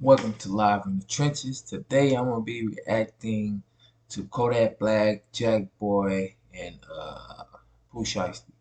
Welcome to Live in the Trenches. Today I'm gonna be reacting to Kodak Black, Jack Boy, and Pooh Shiesty.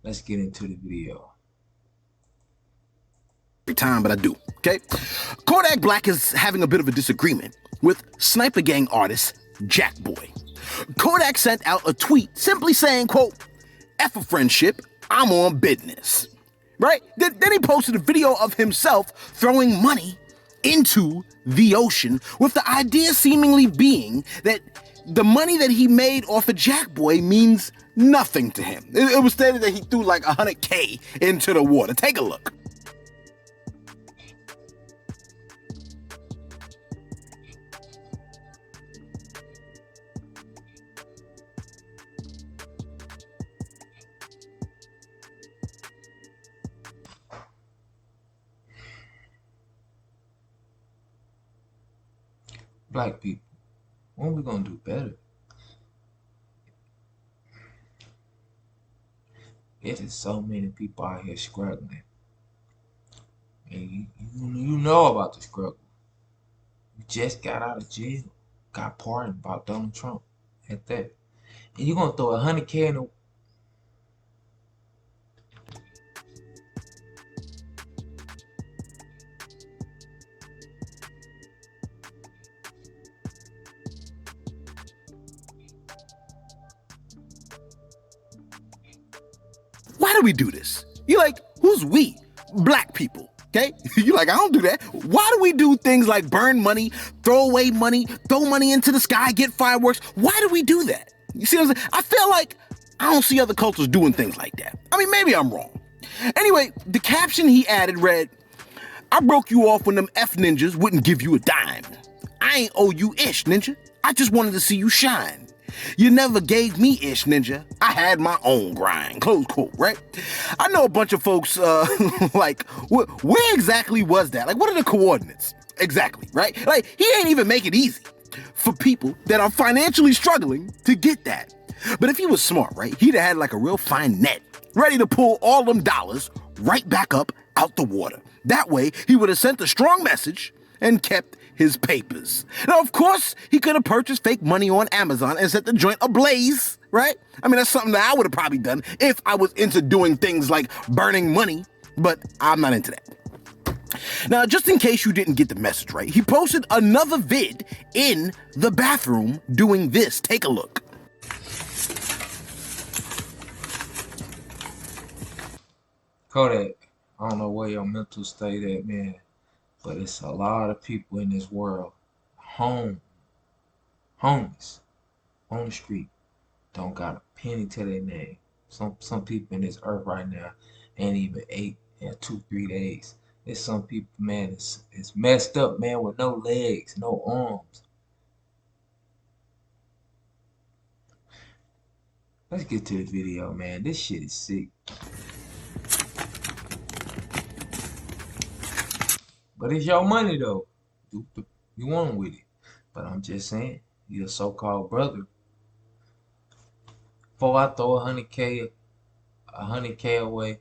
Let's get into the video. Every time, but I do, okay? Kodak Black is having a bit of a disagreement with Sniper Gang artist Jack Boy. Kodak sent out a tweet simply saying, quote, "F a friendship, I'm on business." Right? Then he posted a video of himself throwing money into the ocean, with the idea seemingly being that the money that he made off of Jack Boy means nothing to him. It was stated that he threw like $100K into the water. Take a look. Black people, when we gonna do better? There's so many people out here struggling, and you know about the struggle. You just got out of jail, got pardoned by Donald Trump at that, and you gonna throw $100K in the. Why do we do this? You're like, who's we? Black people, okay? You're like, I don't do that. Why do we do things like burn money, throw away money, throw money into the sky, get fireworks? Why do we do that? You see what I'm saying? I feel like I don't see other cultures doing things like that. I mean, maybe I'm wrong. Anyway, the caption he added read, "I broke you off when them F ninjas wouldn't give you a dime. I ain't owe you ish, ninja. I just wanted to see you shine. You never gave me ish, ninja. I had my own grind." Close quote, right? I know a bunch of folks, like, where exactly was that? Like, what are the coordinates? Exactly, right? Like, he ain't even make it easy for people that are financially struggling to get that. But if he was smart, right, he'd have had like a real fine net, ready to pull all them dollars right back up out the water. That way, he would have sent a strong message and kept his papers. Now, of course, he could have purchased fake money on Amazon and set the joint ablaze, right? I mean, that's something that I would have probably done if I was into doing things like burning money, but I'm not into that. Now, just in case you didn't get the message right, he posted another vid in the bathroom doing this. Take a look. Kodak, I don't know where your mental state at, man, but it's a lot of people in this world, homeless, on the street, don't got a penny to their name. Some people in this earth right now ain't even ate in 2-3 days. There's some people, man, it's messed up, man, with no legs, no arms. Let's get to the video, man. This shit is sick. But it's your money though. Do what you want with it. But I'm just saying, you're a so-called brother. Before I throw a hundred K away,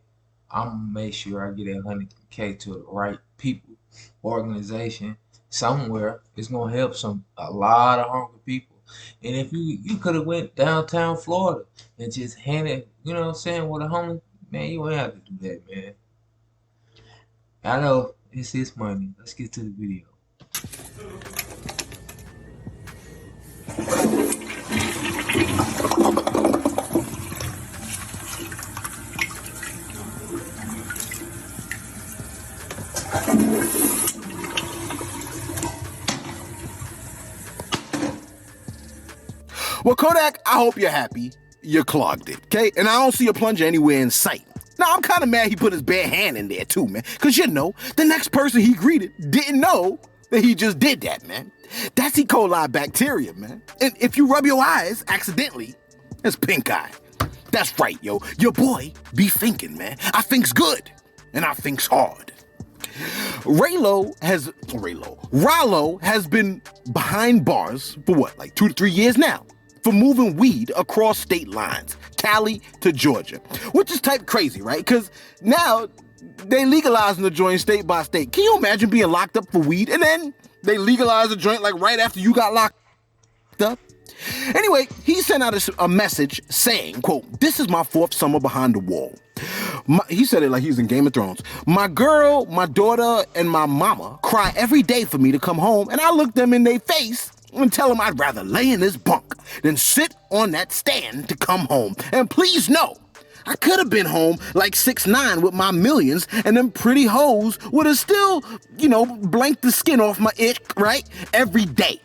I'm gonna make sure I get that 100K to the right people, organization, somewhere. It's gonna help a lot of hungry people. And if you could have went downtown Florida and just handed, you know what I'm saying, with a homeless man, you ain't have to do that, man. I know it's his money. Let's get to the video. Well, Kodak, I hope you're happy you clogged it, okay? And I don't see a plunger anywhere in sight. Now, I'm kind of mad he put his bare hand in there too, man. Because, you know, the next person he greeted didn't know that he just did that, man. That's E. coli bacteria, man. And if you rub your eyes accidentally, it's pink eye. That's right, yo. Your boy be thinking, man. I think's good, and I think's hard. Rallo has been behind bars for what, like 2 to 3 years now, for moving weed across state lines, Cali to Georgia, which is type crazy, right? Because now they legalizing the joint state by state. Can you imagine being locked up for weed and then they legalize the joint like right after you got locked up? Anyway, he sent out a message saying, quote, "This is my 4th summer behind the wall." He said it like he's in Game of Thrones. "My girl, my daughter, and my mama cry every day for me to come home, and I look them in their face and tell them I'd rather lay in this bunk than sit on that stand to come home. And please know, I could have been home like 6ix9ine with my millions, and them pretty hoes would have still, blanked the skin off my ick, right? Every day.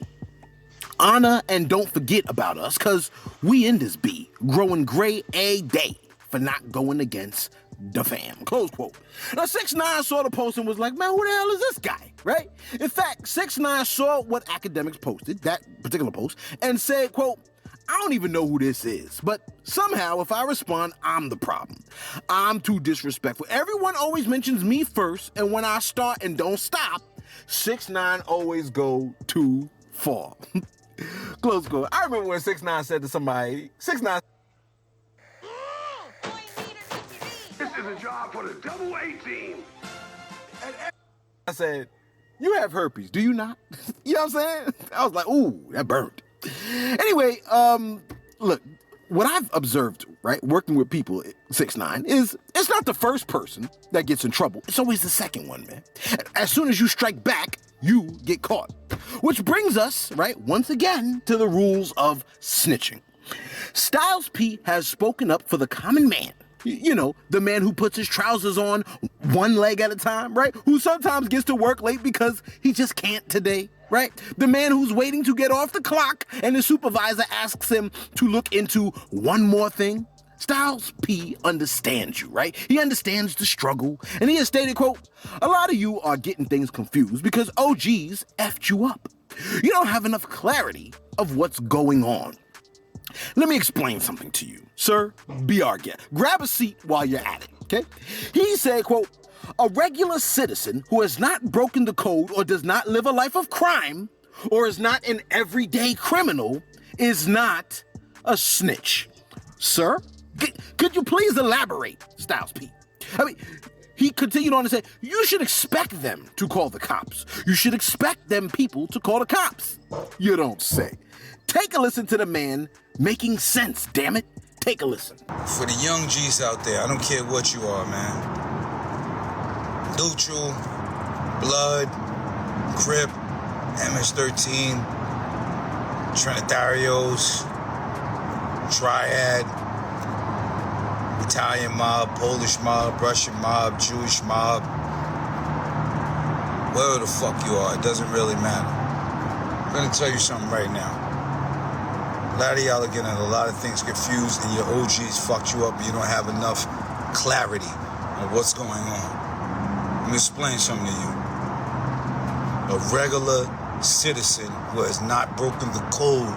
Honor and don't forget about us, cause we in this B, growing gray a day for not going against the fam." Close quote. Now 6ix9ine saw the post and was like, "Man, who the hell is this guy?" Right? In fact, 6ix9ine saw what Academics posted, that particular post, and said, quote, "I don't even know who this is, but somehow if I respond, I'm the problem. I'm too disrespectful. Everyone always mentions me first, and when I start and don't stop, 6ix9ine always go too far." Close quote. I remember when 6ix9ine said to somebody, 6ix9ine, "This is a job for the double A team." and I said, "You have herpes, do you not?" You know what I'm saying? I was like, ooh, that burned. Anyway, look, what I've observed, right, working with people, 6ix9ine, is it's not the first person that gets in trouble. It's always the second one, man. As soon as you strike back, you get caught. Which brings us, right, once again to the rules of snitching. Styles P has spoken up for the common man. The man who puts his trousers on one leg at a time, right? Who sometimes gets to work late because he just can't today, right? The man who's waiting to get off the clock and the supervisor asks him to look into one more thing. Styles P understands you, right? He understands the struggle, and he has stated, quote, "A lot of you are getting things confused because OGs effed you up. You don't have enough clarity of what's going on. Let me explain something to you. Sir, be our guest. Grab a seat while you're at it, okay?" He said, quote, "A regular citizen who has not broken the code or does not live a life of crime or is not an everyday criminal is not a snitch." Sir, could you please elaborate, Styles P? He continued on to say, "You should expect them to call the cops. You should expect them people to call the cops." You don't say. Take a listen to the man making sense, damn it. Take a listen. For the young G's out there, I don't care what you are, man. Neutral, Blood, Crip, MS-13, Trinitarios, Triad, Italian mob, Polish mob, Russian mob, Jewish mob. Whatever the fuck you are, it doesn't really matter. I'm gonna tell you something right now. A lot of y'all are getting a lot of things confused and your OGs fucked you up and you don't have enough clarity on what's going on. Let me explain something to you. A regular citizen who has not broken the code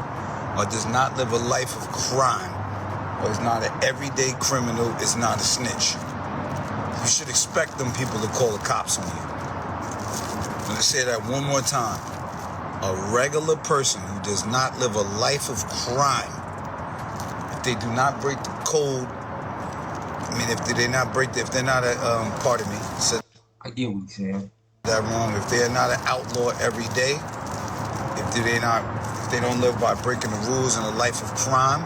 or does not live a life of crime or is not an everyday criminal is not a snitch. You should expect them people to call the cops on you. I'm gonna say that one more time. A regular person who does not live a life of crime, if they do not break the code, if they're not a, pardon me, said I get what you're saying. that wrong, if they are not an outlaw every day, if they don't live by breaking the rules in a life of crime,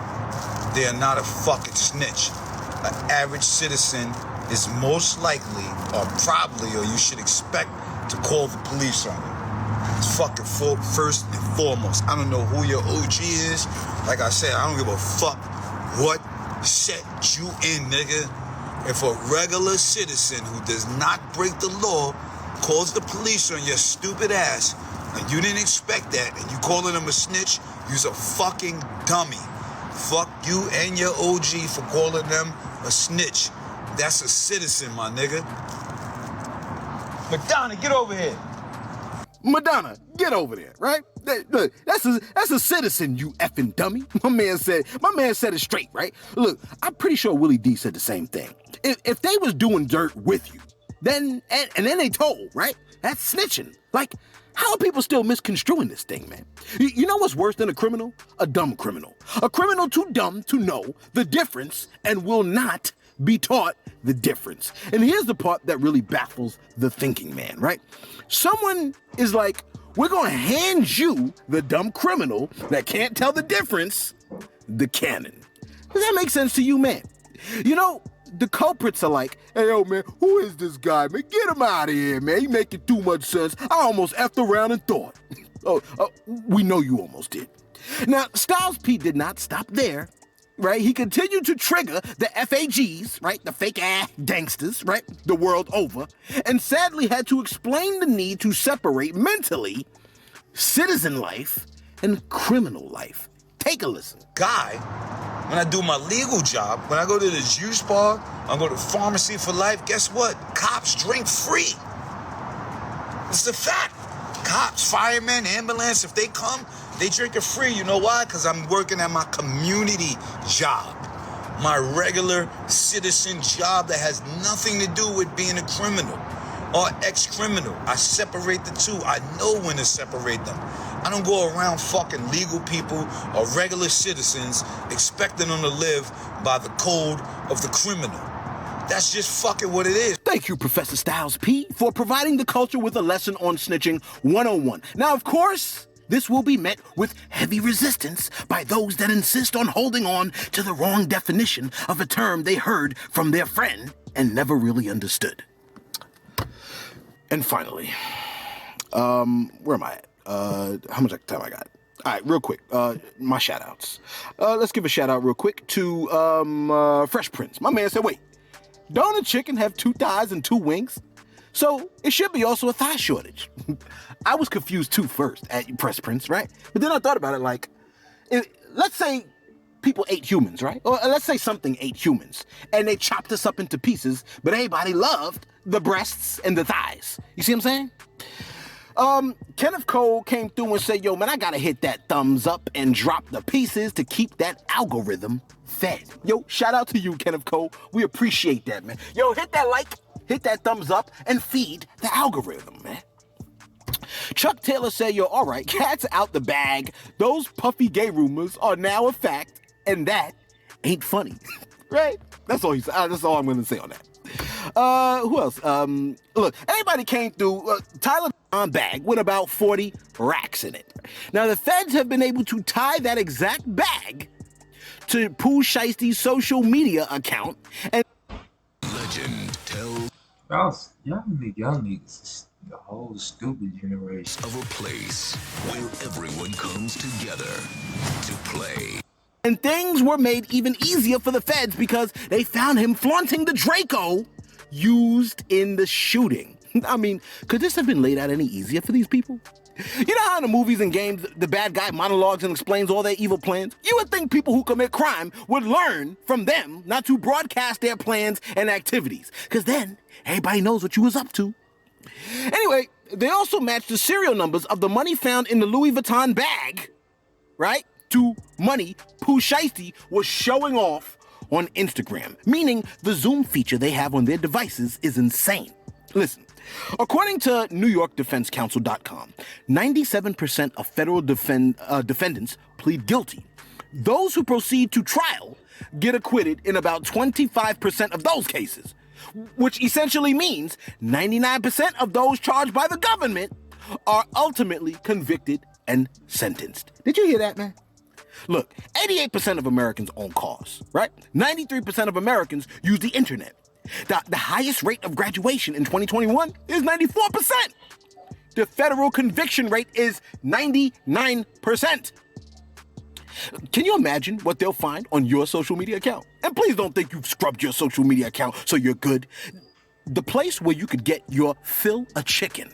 they are not a fucking snitch. An average citizen is most likely, or probably, or you should expect to call the police on you. It's fucking first and foremost. I don't know who your OG is. Like I said, I don't give a fuck what set you in, nigga. If a regular citizen who does not break the law calls the police on your stupid ass, and you didn't expect that, and you calling them a snitch, you's a fucking dummy. Fuck you and your OG for calling them a snitch. That's a citizen, my nigga. Madonna, get over here. Madonna, get over there, right? Look, that's a citizen, you effing dummy. My man said it straight, right? Look, I'm pretty sure Willie D said the same thing. If they was doing dirt with you, then then they told, right? That's snitching. Like, how are people still misconstruing this thing, man? You know what's worse than a criminal? A dumb criminal. A criminal too dumb to know the difference and will not be taught the difference. And here's the part that really baffles the thinking man, right? Someone is like, we're gonna hand you, the dumb criminal that can't tell the difference, the canon. Does that make sense to you, man? You know, the culprits are like, hey, yo, man, who is this guy, man? Get him out of here, man. You making too much sense. I almost effed around and thought. We know you almost did. Now, Styles P did not stop there, right? He continued to trigger the FAGs, right? The fake-ass gangsters, right? The world over. And sadly had to explain the need to separate mentally citizen life and criminal life. Take a listen. Guy, when I do my legal job, when I go to the juice bar, I go to Pharmacy for Life, guess what? Cops drink free. It's a fact. Cops, firemen, ambulance, if they come, they drink it free. You know why? Because I'm working at my community job. My regular citizen job that has nothing to do with being a criminal or ex-criminal. I separate the two. I know when to separate them. I don't go around fucking legal people or regular citizens expecting them to live by the code of the criminal. That's just fucking what it is. Thank you, Professor Styles P, for providing the culture with a lesson on snitching 101. Now, of course, this will be met with heavy resistance by those that insist on holding on to the wrong definition of a term they heard from their friend and never really understood. And finally, where am I at? How much time I got? All right, real quick, my shout-outs. Let's give a shout-out real quick to Fresh Prince. My man said, wait, don't a chicken have 2 thighs and 2 wings? So it should be also a thigh shortage. I was confused too first at Fresh Prince, right? But then I thought about it like, let's say people ate humans, right? Or let's say something ate humans, and they chopped us up into pieces, but everybody loved the breasts and the thighs. You see what I'm saying? Kenneth Cole came through and said, yo, man, I gotta hit that thumbs up and drop the pieces to keep that algorithm fed. Yo, shout out to you, Kenneth Cole. We appreciate that, man. Yo, hit that like, hit that thumbs up, and feed the algorithm, man. Chuck Taylor said, yo, all right, cat's out the bag. Those puffy gay rumors are now a fact, and that ain't funny. Right? That's all he said. That's all I'm gonna say on that. Who else? Look, everybody came through. Tyler bag with about 40 racks in it. Now, the feds have been able to tie that exact bag to Pooh Shiesty's social media account. And Legend tells Y'all niggas is the whole stupid generation. of a place where everyone comes together to play. And things were made even easier for the feds because they found him flaunting the Draco used in the shooting. I mean, could this have been laid out any easier for these people? You know how in the movies and games, the bad guy monologues and explains all their evil plans? You would think people who commit crime would learn from them not to broadcast their plans and activities, because then everybody knows what you was up to. Anyway, they also matched the serial numbers of the money found in the Louis Vuitton bag, right, to money Pooh Shiesty was showing off on Instagram, meaning the zoom feature they have on their devices is insane. Listen, according to NewYorkDefenseCounsel.com, 97% of federal defendants plead guilty. Those who proceed to trial get acquitted in about 25% of those cases, which essentially means 99% of those charged by the government are ultimately convicted and sentenced. Did you hear that, man? Look, 88% of Americans own cars, right? 93% of Americans use the internet. The highest rate of graduation in 2021 is 94%. The federal conviction rate is 99%. Can you imagine what they'll find on your social media account? And please don't think you've scrubbed your social media account so you're good. The place where you could get your fill a chicken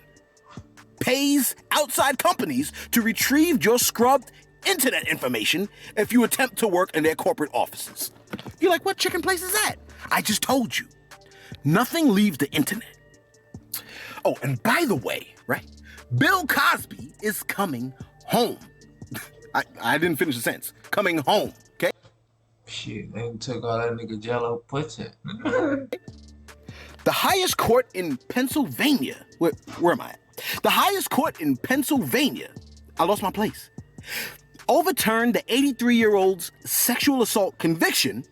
pays outside companies to retrieve your scrubbed internet information if you attempt to work in their corporate offices. You're like, what chicken place is that? I just told you. Nothing leaves the internet. Oh, and by the way, right? Bill Cosby is coming home. I didn't finish the sentence. Coming home, okay? Shit, they took all that nigga Jello pussy. The highest court in Pennsylvania, where am I at? The highest court in Pennsylvania, I lost my place, overturned the 83-year-old's sexual assault conviction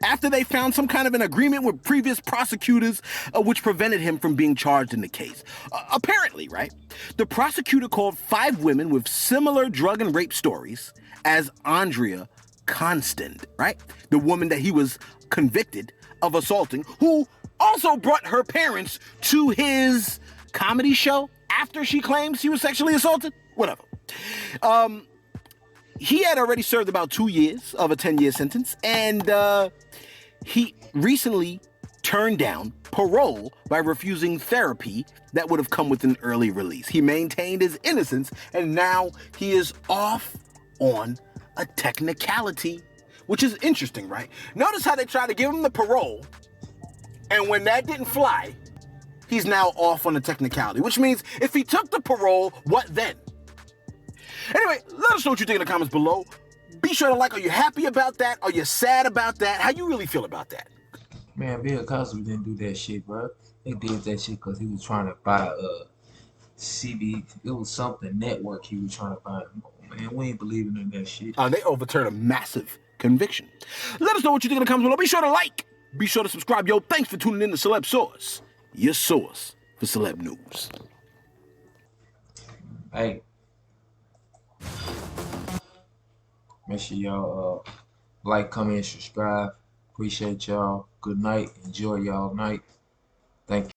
after they found some kind of an agreement with previous prosecutors which prevented him from being charged in the case. Apparently, right, the prosecutor called 5 women with similar drug and rape stories as Andrea Constand, right? The woman that he was convicted of assaulting, who also brought her parents to his comedy show after she claims he was sexually assaulted. Whatever. He had already served about 2 years of a 10-year sentence, and he recently turned down parole by refusing therapy that would have come with an early release. He maintained his innocence, and now he is off on a technicality, which is interesting, right? Notice how they tried to give him the parole, and when that didn't fly, he's now off on a technicality, which means if he took the parole, what then? Anyway, let us know what you think in the comments below. Be sure to like. Are you happy about that? Are you sad about that? How you really feel about that? Man, Bill Cosby didn't do that shit, bro. They did that shit because he was trying to buy CB. It was something network he was trying to buy. Man, we ain't believing in that shit. They overturned a massive conviction. Let us know what you think in the comments below. Be sure to like. Be sure to subscribe. Yo, thanks for tuning in to Celeb Source, your source for celeb news. Hey, make sure y'all like, comment, subscribe. Appreciate y'all. Good night. Enjoy y'all night. Thank you.